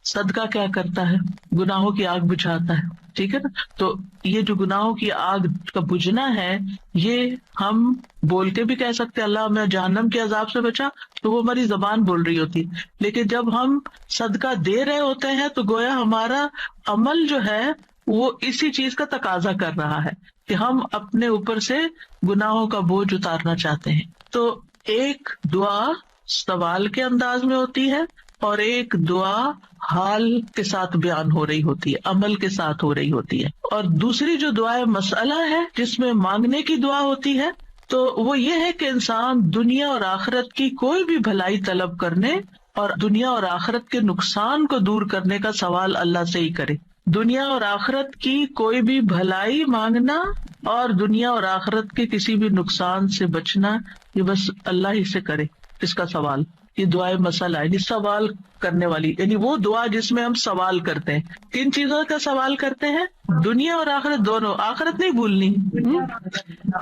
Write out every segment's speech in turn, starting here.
صدقہ کیا کرتا ہے؟ گناہوں کی آگ بجھاتا ہے، ٹھیک ہے نا. تو یہ جو گناہوں کی آگ کا بجھنا ہے، یہ ہم بول کے بھی کہہ سکتے اللہ ہمیں جہنم کے عذاب سے بچا، تو وہ ہماری زبان بول رہی ہوتی. لیکن جب ہم صدقہ دے رہے ہوتے ہیں تو گویا ہمارا عمل جو ہے وہ اسی چیز کا تقاضا کر رہا ہے کہ ہم اپنے اوپر سے گناہوں کا بوجھ اتارنا چاہتے ہیں. تو ایک دعا سوال کے انداز میں ہوتی ہے اور ایک دعا حال کے ساتھ بیان ہو رہی ہوتی ہے، عمل کے ساتھ ہو رہی ہوتی ہے. اور دوسری جو دعائے مسئلہ ہے جس میں مانگنے کی دعا ہوتی ہے، تو وہ یہ ہے کہ انسان دنیا اور آخرت کی کوئی بھی بھلائی طلب کرنے اور دنیا اور آخرت کے نقصان کو دور کرنے کا سوال اللہ سے ہی کرے. دنیا اور آخرت کی کوئی بھی بھلائی مانگنا اور دنیا اور آخرت کے کسی بھی نقصان سے بچنا، یہ بس اللہ ہی سے کرے اس کا سوال. یہ دعائے مسئلہ ہے، یعنی سوال کرنے والی، یعنی وہ دعا جس میں ہم سوال کرتے ہیں. کن چیزوں کا سوال کرتے ہیں؟ دنیا اور آخرت دونوں. آخرت نہیں بھولنی.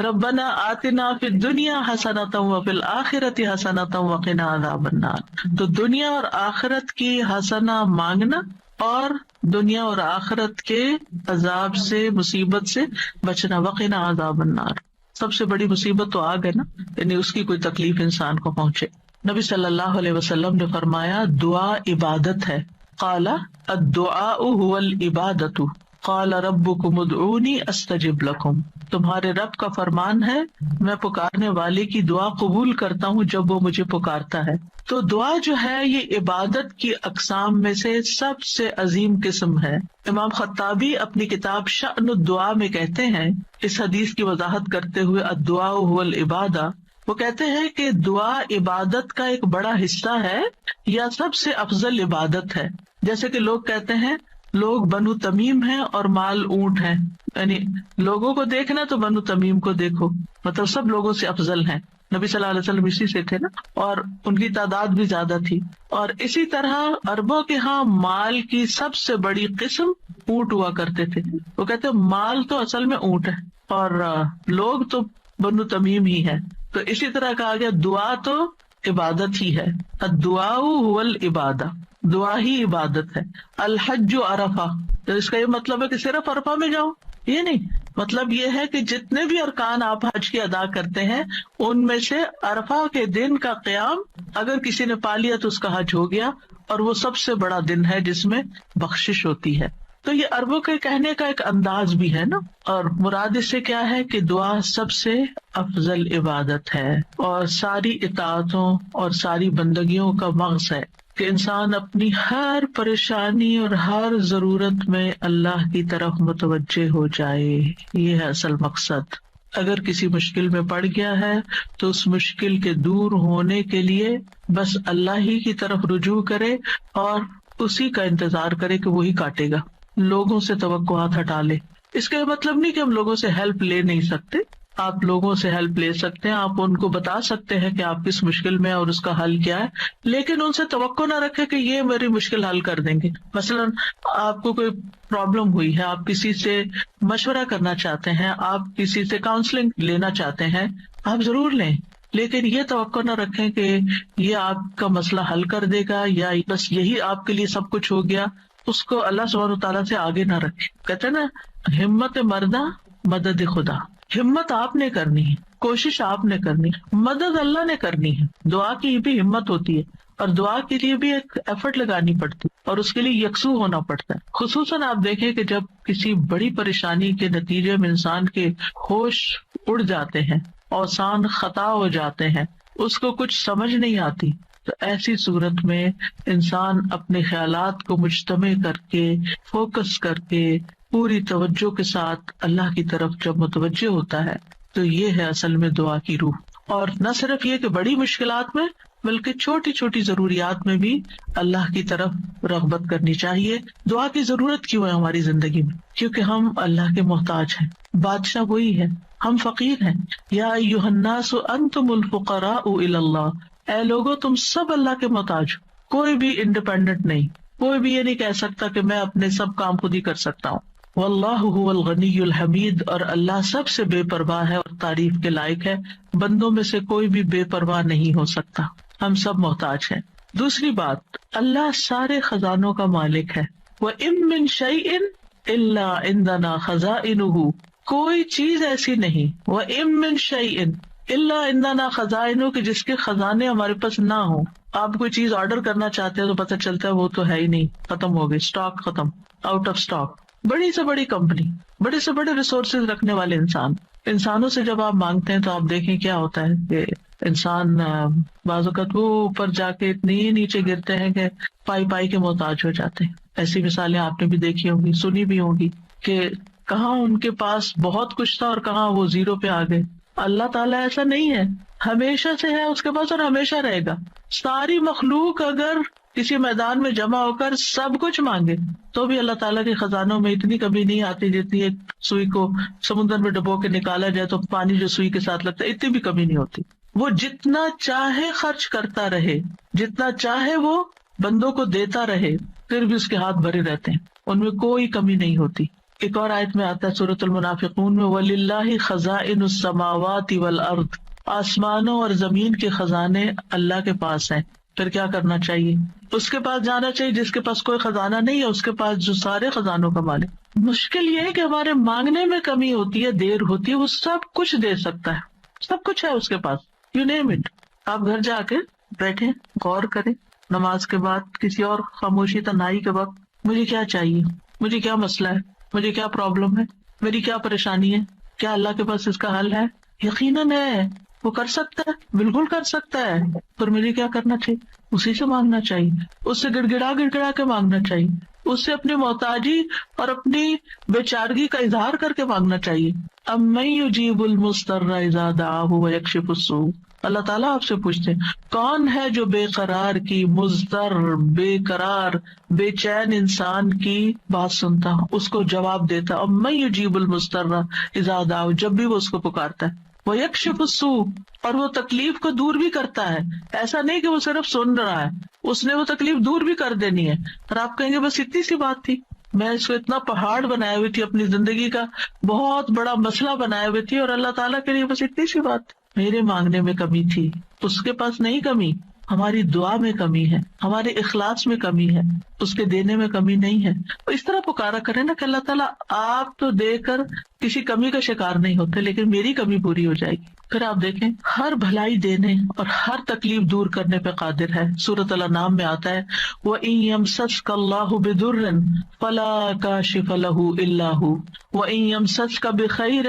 ربنا آتنا فی الدنیا حسنۃ وفی الآخرۃ حسنۃ وقنا عذاب النار. تو دنیا اور آخرت کی حسنہ مانگنا اور دنیا اور آخرت کے عذاب سے، مصیبت سے بچنا. وقنا عذاب النار، سب سے بڑی مصیبت تو آگ ہے نا، یعنی اس کی کوئی تکلیف انسان کو پہنچے. نبی صلی اللہ علیہ وسلم نے فرمایا دعا عبادت ہے. قال الدعاء هو العبادۃ قال ربکم ادعونی استجب لکم. تمہارے رب کا فرمان ہے میں پکارنے والے کی دعا قبول کرتا ہوں جب وہ مجھے پکارتا ہے. تو دعا جو ہے یہ عبادت کی اقسام میں سے سب سے عظیم قسم ہے. امام خطابی اپنی کتاب شأن الدعاء میں کہتے ہیں، اس حدیث کی وضاحت کرتے ہوئے الدعاء هو العبادہ، وہ کہتے ہیں کہ دعا عبادت کا ایک بڑا حصہ ہے یا سب سے افضل عبادت ہے. جیسے کہ لوگ کہتے ہیں لوگ بنو تمیم ہیں اور مال اونٹ ہیں، یعنی لوگوں کو دیکھنا تو بنو تمیم کو دیکھو، مطلب سب لوگوں سے افضل ہیں. نبی صلی اللہ علیہ وسلم اسی سے تھے نا، اور ان کی تعداد بھی زیادہ تھی. اور اسی طرح عربوں کے ہاں مال کی سب سے بڑی قسم اونٹ ہوا کرتے تھے. وہ کہتے ہیں مال تو اصل میں اونٹ ہے اور لوگ تو بنو تمیم ہی ہے. تو اسی طرح کہا گیا دعا تو عبادت ہی ہے. الدعاء هو العبادہ، دعا ہی عبادت ہے. الحج عرفہ، تو اس کا یہ مطلب ہے کہ صرف عرفہ میں جاؤ، یہ نہیں. مطلب یہ ہے کہ جتنے بھی ارکان آپ حج کے ادا کرتے ہیں ان میں سے عرفہ کے دن کا قیام اگر کسی نے پا لیا تو اس کا حج ہو گیا، اور وہ سب سے بڑا دن ہے جس میں بخشش ہوتی ہے. تو یہ عربوں کے کہنے کا ایک انداز بھی ہے نا. اور مراد اس سے کیا ہے کہ دعا سب سے افضل عبادت ہے اور ساری اطاعتوں اور ساری بندگیوں کا مغز ہے کہ انسان اپنی ہر پریشانی اور ہر ضرورت میں اللہ کی طرف متوجہ ہو جائے. یہ ہے اصل مقصد. اگر کسی مشکل میں پڑ گیا ہے تو اس مشکل کے دور ہونے کے لیے بس اللہ ہی کی طرف رجوع کرے اور اسی کا انتظار کرے کہ وہی کاٹے گا. لوگوں سے توقعات ہٹا لے. اس کا یہ مطلب نہیں کہ ہم لوگوں سے ہیلپ لے نہیں سکتے، آپ لوگوں سے ہیلپ لے سکتے ہیں، آپ ان کو بتا سکتے ہیں کہ آپ کس مشکل میں اور اس کا حل کیا ہے، لیکن ان سے توقع نہ رکھے کہ یہ میری مشکل حل کر دیں گے. مثلا آپ کو کوئی پرابلم ہوئی ہے، آپ کسی سے مشورہ کرنا چاہتے ہیں، آپ کسی سے کاؤنسلنگ لینا چاہتے ہیں، آپ ضرور لیں، لیکن یہ توقع نہ رکھیں کہ یہ آپ کا مسئلہ حل کر دے گا یا بس یہی آپ کے لیے سب کچھ ہو گیا. اس کو اللہ سبحانہ وتعالیٰ سے آگے نہ رکھے. کہتے ہیں نا ہمت مردہ مدد خدا. ہمت آپ نے کرنی ہے، کوشش آپ نے کرنی ہے، مدد اللہ نے کرنی ہے. دعا کی بھی ہمت ہوتی ہے اور دعا کے لیے بھی ایک ایفرٹ لگانی پڑتی ہے اور اس کے لیے یکسو ہونا پڑتا ہے. خصوصاً آپ دیکھیں کہ جب کسی بڑی پریشانی کے نتیجے میں انسان کے ہوش اڑ جاتے ہیں، اوسان خطا ہو جاتے ہیں، اس کو کچھ سمجھ نہیں آتی، تو ایسی صورت میں انسان اپنے خیالات کو مجتمع کر کے، فوکس کر کے، پوری توجہ کے ساتھ اللہ کی طرف جب متوجہ ہوتا ہے تو یہ ہے اصل میں دعا کی روح. اور نہ صرف یہ کہ بڑی مشکلات میں بلکہ چھوٹی چھوٹی ضروریات میں بھی اللہ کی طرف رغبت کرنی چاہیے. دعا کی ضرورت کیوں ہے ہماری زندگی میں؟ کیونکہ ہم اللہ کے محتاج ہیں، بادشاہ وہی ہے، ہم فقیر ہیں. یا ایھا الناس انتم الفقراء الی اللہ، اے لوگو تم سب اللہ کے محتاج ہو. کوئی بھی انڈیپینڈنٹ نہیں، کوئی بھی یہ نہیں کہہ سکتا کہ میں اپنے سب کام خود ہی کر سکتا ہوں. واللہ هو الغنی الحمید، اور اللہ سب سے بے پرواہ ہے اور تعریف کے لائق ہے. بندوں میں سے کوئی بھی بے پرواہ نہیں ہو سکتا، ہم سب محتاج ہیں. دوسری بات، اللہ سارے خزانوں کا مالک ہے. وَإِن مِّن شَيْءٍ إِلَّا عِندَنَا خَزَائِنُهُ، کوئی چیز ایسی نہیں. وَإِن مِّن شَيْءٍ إِلَّا عِندَنَا خَزَائِنُهُ، کہ جس کے خزانے ہمارے پاس نہ ہوں. آپ کوئی چیز آرڈر کرنا چاہتے ہیں تو پتہ چلتا ہے وہ تو ہے ہی نہیں، ختم ہو گئی، اسٹاک ختم، آؤٹ آف اسٹاک. بڑی سے بڑی کمپنی، بڑے سے بڑے ریسورسز رکھنے والے انسانوں سے جب آپ مانگتے ہیں تو آپ دیکھیں کیا ہوتا ہے کہ انسان بعض اوقات وہ اوپر جا کے اتنے نیچے گرتے ہیں کہ پائی پائی کے محتاج ہو جاتے ہیں. ایسی مثالیں آپ نے بھی دیکھی ہوں گی، سنی بھی ہوں گی کہ کہاں ان کے پاس بہت کچھ تھا اور کہاں وہ زیرو پہ آ گئے. اللہ تعالیٰ ایسا نہیں ہے، ہمیشہ سے ہے اس کے پاس اور ہمیشہ رہے گا. ساری مخلوق اگر کسی میدان میں جمع ہو کر سب کچھ مانگے تو بھی اللہ تعالیٰ کے خزانوں میں اتنی کمی نہیں آتی جتنی ایک سوئی کو سمندر میں ڈبو کے نکالا جائے تو پانی جو سوئی کے ساتھ لگتا ہے اتنی بھی کمی نہیں ہوتی. وہ جتنا چاہے خرچ کرتا رہے، جتنا چاہے وہ بندوں کو دیتا رہے، پھر بھی اس کے ہاتھ بھرے رہتے ہیں، ان میں کوئی کمی نہیں ہوتی. ایک اور آیت میں آتا ہے سورۃ المنافقون میں، وَلِلَّهِ خَزَائِنُ السَّمَاوَاتِ وَالْأَرْضِ، آسمانوں اور زمین کے خزانے اللہ کے پاس ہیں. پھر کیا کرنا چاہیے؟ اس کے پاس جانا چاہیے جس کے پاس کوئی خزانہ نہیں ہے، اس کے پاس جو سارے خزانوں کا مالک. مشکل یہ ہے کہ ہمارے مانگنے میں کمی ہوتی ہے، دیر ہوتی ہے. وہ سب کچھ دے سکتا ہے، سب کچھ ہے اس کے پاس، یو نیم اٹ. آپ گھر جا کے بیٹھیں، غور کریں، نماز کے بعد کسی اور خاموشی تنہائی کے وقت مجھے کیا چاہیے، مجھے کیا مسئلہ ہے، مجھے کیا پرابلم ہے، میری کیا پریشانی ہے، کیا اللہ کے پاس اس کا حل ہے؟ یقیناً ہے، وہ کر سکتا ہے، بالکل کر سکتا ہے. پر مجھے کیا کرنا چاہیے؟ اسی سے مانگنا چاہیے، اس سے گڑ گڑا کے مانگنا چاہیے، اس سے اپنی محتاجی اور اپنی بیچارگی کا اظہار کر کے مانگنا چاہیے. اَمَّن يُجِيبُ الْمُضْطَرَّ إِذَا دَعَاهُ وَيَكْشِفُ السُّوءَ، اللہ تعالیٰ آپ سے پوچھتے ہیں کون ہے جو بے قرار کی، مضطر، بے قرار، بے چین انسان کی بات سنتا، اس کو جواب دیتا. اَمَّن يُجِيبُ الْمُضْطَرَّ إِذَا دَعَاهُ، جب بھی وہ اس کو پکارتا ہے. وَيَكْشِفُ السُّوءَ، اور وہ تکلیف کو دور بھی کرتا ہے. ایسا نہیں کہ وہ صرف سن رہا ہے، اس نے وہ تکلیف دور بھی کر دینی ہے. اور آپ کہیں گے بس اتنی سی بات تھی، میں اس کو اتنا پہاڑ بنائے ہوئی تھی، اپنی زندگی کا بہت بڑا مسئلہ بنائے ہوئے تھی، اور اللہ تعالیٰ کے لیے بس اتنی سی بات. میرے مانگنے میں کمی تھی، اس کے پاس نہیں کمی. ہماری دعا میں کمی ہے، ہمارے اخلاص میں کمی ہے، اس کے دینے میں کمی نہیں ہے. اس طرح پکارا کرے نا کہ اللہ تعالیٰ آپ تو دے کر کسی کمی کا شکار نہیں ہوتے، لیکن میری کمی پوری ہو جائے گی. پھر آپ دیکھیں ہر بھلائی دینے اور ہر تکلیف دور کرنے پہ قادر ہے. سورۃ الانعام میں آتا ہے وَإِن يَمْسَسْكَ اللَّهُ بِضُرٍّ فَلَا كَاشِفَ لَهُ إِلَّا هُوَ وَإِن يَمْسَسْكَ بِخَيْرٍ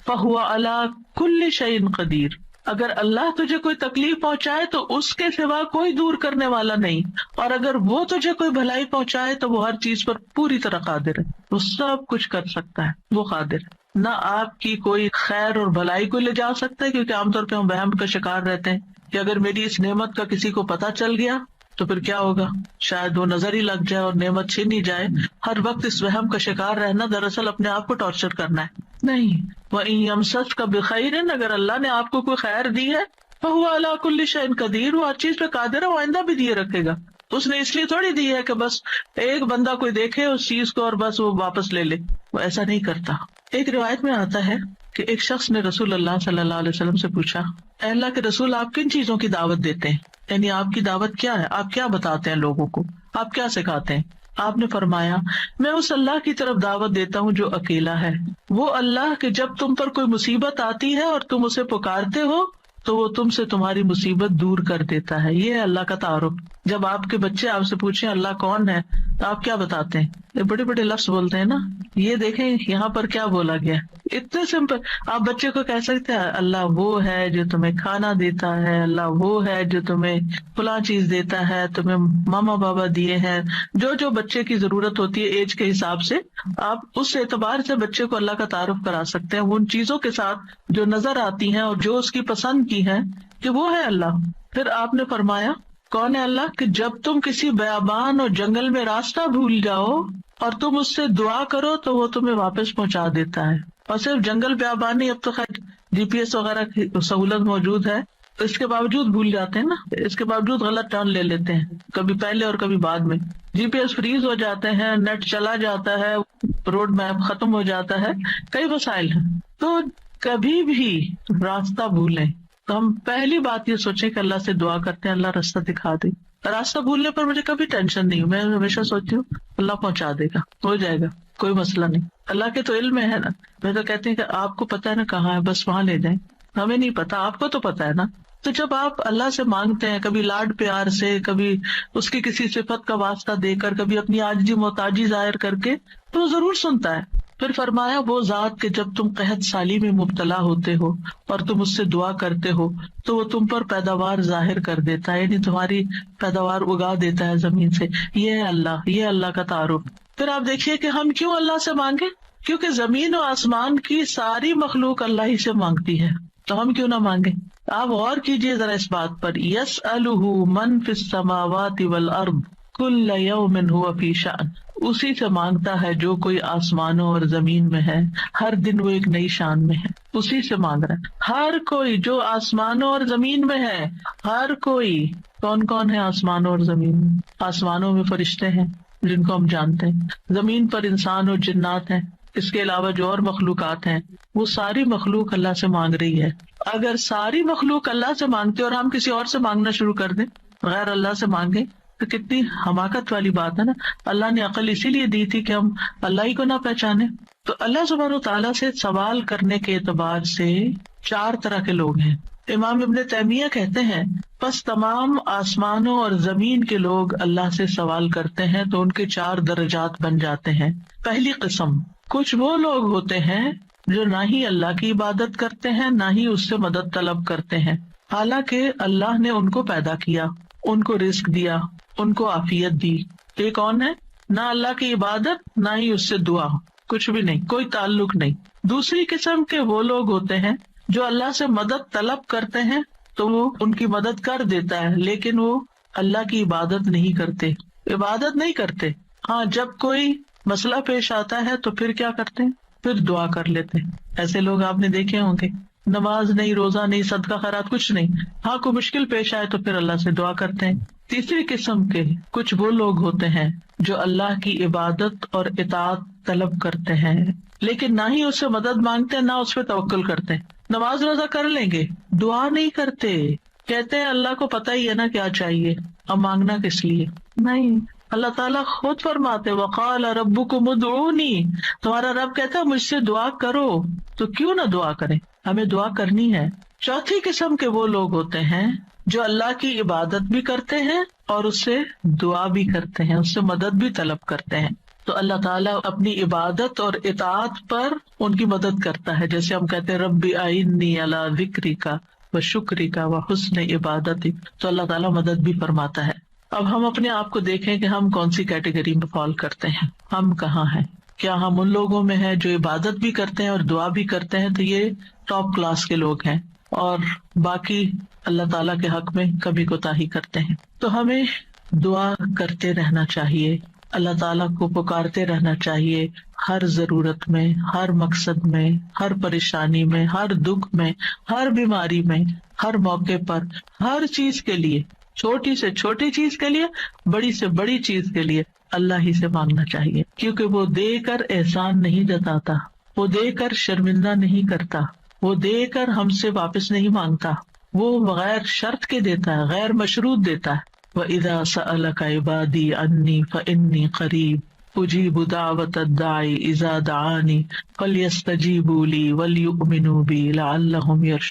فَهُوَ عَلَى كُلِّ شَيْءٍ قَدِيرٌ، اگر اللہ تجھے کوئی تکلیف پہنچائے تو اس کے سوا کوئی دور کرنے والا نہیں، اور اگر وہ تجھے کوئی بھلائی پہنچائے تو وہ ہر چیز پر پوری طرح قادر ہے. وہ سب کچھ کر سکتا ہے، وہ قادر ہے. نہ آپ کی کوئی خیر اور بھلائی کو لے جا سکتا ہے، کیونکہ عام طور پہ ہم وہم کا شکار رہتے ہیں کہ اگر میری اس نعمت کا کسی کو پتہ چل گیا تو پھر کیا ہوگا، شاید وہ نظر ہی لگ جائے اور نعمت چھین ہی جائے. ہر وقت اس وہم کا شکار رہنا دراصل اپنے آپ کو ٹارچر کرنا ہے. نہیں، وَإِن يَمْسَسْكَ بِخَيْرٍ، اگر اللہ نے آپ کو کوئی خیر دی ہے، فَهُوَ عَلَى كُلِّ شَيْءٍ قَدِيرٌ، وہ ہر چیز پہ قادر ہے، وہ آئندہ بھی دیے رکھے گا. اس نے اس لیے تھوڑی دی ہے کہ بس ایک بندہ کوئی دیکھے اس چیز کو اور بس وہ واپس لے لے، وہ ایسا نہیں کرتا. ایک روایت میں آتا ہے کہ ایک شخص نے رسول اللہ صلی اللہ علیہ وسلم سے پوچھا، اے اللہ کے رسول، آپ کن چیزوں کی دعوت دیتے ہیں؟ یعنی آپ کی دعوت کیا ہے، آپ کیا بتاتے ہیں لوگوں کو، آپ کیا سکھاتے ہیں؟ آپ نے فرمایا، میں اس اللہ کی طرف دعوت دیتا ہوں جو اکیلا ہے، وہ اللہ کہ جب تم پر کوئی مصیبت آتی ہے اور تم اسے پکارتے ہو تو وہ تم سے تمہاری مصیبت دور کر دیتا ہے. یہ ہے اللہ کا تعارف. جب آپ کے بچے آپ سے پوچھیں اللہ کون ہے تو آپ کیا بتاتے ہیں؟ یہ بڑے بڑے لفظ بولتے ہیں نا. یہ دیکھیں یہاں پر کیا بولا گیا، اتنے سمپل. آپ بچے کو کہہ سکتے ہیں اللہ وہ ہے جو تمہیں کھانا دیتا ہے، اللہ وہ ہے جو تمہیں فلاں چیز دیتا ہے، تمہیں ماما بابا دیے ہیں. جو جو بچے کی ضرورت ہوتی ہے ایج کے حساب سے آپ اس اعتبار سے بچے کو اللہ کا تعارف کرا سکتے ہیں ان چیزوں کے ساتھ جو نظر آتی ہیں اور جو اس کی پسند کی ہے کہ وہ ہے اللہ. پھر آپ نے فرمایا کون ہے اللہ کہ جب تم کسی بیابان اور جنگل میں راستہ بھول جاؤ اور تم اس سے دعا کرو تو وہ تمہیں واپس پہنچا دیتا ہے. اور صرف جنگل بیابان نہیں، اب تو خیر GPS وغیرہ کی سہولت موجود ہے، اس کے باوجود بھول جاتے ہیں نا، اس کے باوجود غلط ٹرن لے لیتے ہیں، کبھی پہلے اور کبھی بعد میں. GPS فریز ہو جاتے ہیں، نیٹ چلا جاتا ہے، روڈ میپ ختم ہو جاتا ہے، کئی مسائل ہیں. تو کبھی بھی راستہ بھولیں تو ہم پہلی بات یہ سوچیں کہ اللہ سے دعا کرتے ہیں اللہ راستہ دکھا دے. راستہ بھولنے پر مجھے کبھی ٹینشن نہیں، میں ہمیشہ سوچتی ہوں اللہ پہنچا دے گا، ہو جائے گا، کوئی مسئلہ نہیں، اللہ کے تو علم میں ہے نا. میں تو کہتی ہوں کہ آپ کو پتا ہے نا کہاں ہے، بس وہاں لے جائیں. ہمیں نہیں پتا، آپ کو تو پتا ہے نا. تو جب آپ اللہ سے مانگتے ہیں، کبھی لاڈ پیار سے، کبھی اس کی کسی صفت کا واسطہ دے کر، کبھی اپنی عاجزی محتاجی ظاہر کر کے، تو وہ ضرور سنتا ہے. پھر فرمایا وہ ذات کہ جب تم قحط سالی میں مبتلا ہوتے ہو اور تم اس سے دعا کرتے ہو تو وہ تم پر پیداوار ظاہر کر دیتا ہے، یعنی تمہاری پیداوار اگا دیتا ہے زمین سے. یہ ہے اللہ، یہ اللہ کا تعارف. پھر آپ دیکھیے کہ ہم کیوں اللہ سے مانگے، کیونکہ زمین و آسمان کی ساری مخلوق اللہ ہی سے مانگتی ہے، تو ہم کیوں نہ مانگے. آپ غور کیجیے ذرا اس بات پر، یسألہ من فی السماوات والارض کل یوم هو فی شأن، اسی سے مانگتا ہے جو کوئی آسمانوں اور زمین میں ہے، ہر دن وہ ایک نئی شان میں ہے، اسی سے مانگ رہا ہے. ہر کوئی جو آسمانوں اور زمین میں ہے، ہر کوئی. کون کون ہے آسمانوں اور زمین میں؟ آسمانوں میں فرشتے ہیں جن کو ہم جانتے ہیں، زمین پر انسان اور جنات ہیں، اس کے علاوہ جو اور مخلوقات ہیں، وہ ساری مخلوق اللہ سے مانگ رہی ہے. اگر ساری مخلوق اللہ سے مانگتے اور ہم کسی اور سے مانگنا شروع کر دیں، غیر اللہ سے مانگیں، تو کتنی حماقت والی بات ہے نا. اللہ نے عقل اسی لیے دی تھی کہ ہم اللہ ہی کو نہ پہچانے. تو اللہ سبحانہ و تعالیٰ سے سوال کرنے کے اعتبار سے 4 طرح کے لوگ ہیں. امام ابن تیمیہ کہتے ہیں پس تمام آسمانوں اور زمین کے لوگ اللہ سے سوال کرتے ہیں تو ان کے 4 درجات بن جاتے ہیں. پہلی قسم، کچھ وہ لوگ ہوتے ہیں جو نہ ہی اللہ کی عبادت کرتے ہیں نہ ہی اس سے مدد طلب کرتے ہیں، حالانکہ اللہ نے ان کو پیدا کیا، ان کو رزق دیا، ان کو عافیت دی. یہ کون ہے؟ نہ اللہ کی عبادت نہ ہی اس سے دعا، کچھ بھی نہیں، کوئی تعلق نہیں. دوسری قسم کے وہ لوگ ہوتے ہیں جو اللہ سے مدد طلب کرتے ہیں تو وہ ان کی مدد کر دیتا ہے، لیکن وہ اللہ کی عبادت نہیں کرتے، عبادت نہیں کرتے. ہاں جب کوئی مسئلہ پیش آتا ہے تو پھر کیا کرتے ہیں؟ پھر دعا کر لیتے ہیں. ایسے لوگ آپ نے دیکھے ہوں گے، نماز نہیں، روزہ نہیں، صدقہ خیرات کچھ نہیں، ہاں کوئی مشکل پیش آئے تو پھر اللہ سے دعا کرتے ہیں. تیسری قسم کے کچھ وہ لوگ ہوتے ہیں جو اللہ کی عبادت اور اطاعت طلب کرتے ہیں لیکن نہ ہی اس سے مدد مانگتے نہ اس پہ توکل کرتے. نماز روزہ کر لیں گے، دعا نہیں کرتے، کہتے ہیں اللہ کو پتہ ہی ہے نا کیا چاہیے، اب مانگنا کس لیے. نہیں، اللہ تعالیٰ خود فرماتے وقال ربکم ادعونی، تمہارا رب کہتا ہے مجھ سے دعا کرو، تو کیوں نہ دعا کریں، ہمیں دعا کرنی ہے. چوتھی قسم کے وہ لوگ ہوتے ہیں جو اللہ کی عبادت بھی کرتے ہیں اور اس سے دعا بھی کرتے ہیں، اس سے مدد بھی طلب کرتے ہیں. تو اللہ تعالیٰ اپنی عبادت اور اطاعت پر ان کی مدد کرتا ہے. جیسے ہم کہتے ہیں ربی اعنی علی ذکرک و شکرک و حسن عبادتک، تو اللہ تعالیٰ مدد بھی فرماتا ہے. اب ہم اپنے آپ کو دیکھیں کہ ہم کون سی کیٹیگری میں فال کرتے ہیں، ہم کہاں ہیں. کیا ہم ان لوگوں میں ہیں جو عبادت بھی کرتے ہیں اور دعا بھی کرتے ہیں، تو یہ ٹاپ کلاس کے لوگ ہیں، اور باقی اللہ تعالیٰ کے حق میں کبھی کوتاہی کرتے ہیں. تو ہمیں دعا کرتے رہنا چاہیے، اللہ تعالیٰ کو پکارتے رہنا چاہیے، ہر ضرورت میں، ہر مقصد میں، ہر پریشانی میں، ہر دکھ میں، ہر بیماری میں، ہر موقع پر، ہر چیز کے لیے، چھوٹی سے چھوٹی چیز کے لیے، بڑی سے بڑی چیز کے لیے اللہ ہی سے مانگنا چاہیے. کیونکہ وہ دے کر احسان نہیں جتاتا، وہ دے کر شرمندہ نہیں کرتا، وہ دے کر ہم سے واپس نہیں مانگتا، وہ بغیر شرط کے دیتا ہے، غیر مشروط دیتا ہے. وَإِذَا سَأَلَكَ عِبَادِي عَنِّي فَإِنِّي قَرِيبٌ أُجِيبُ دَعْوَةَ الدَّاعِ إِذَا دَعَانِ فَلْيَسْتَجِيبُوا لِي وَلْيُؤْمِنُوا بِي لَعَلَّهُمْ يَرْشُدُونَ.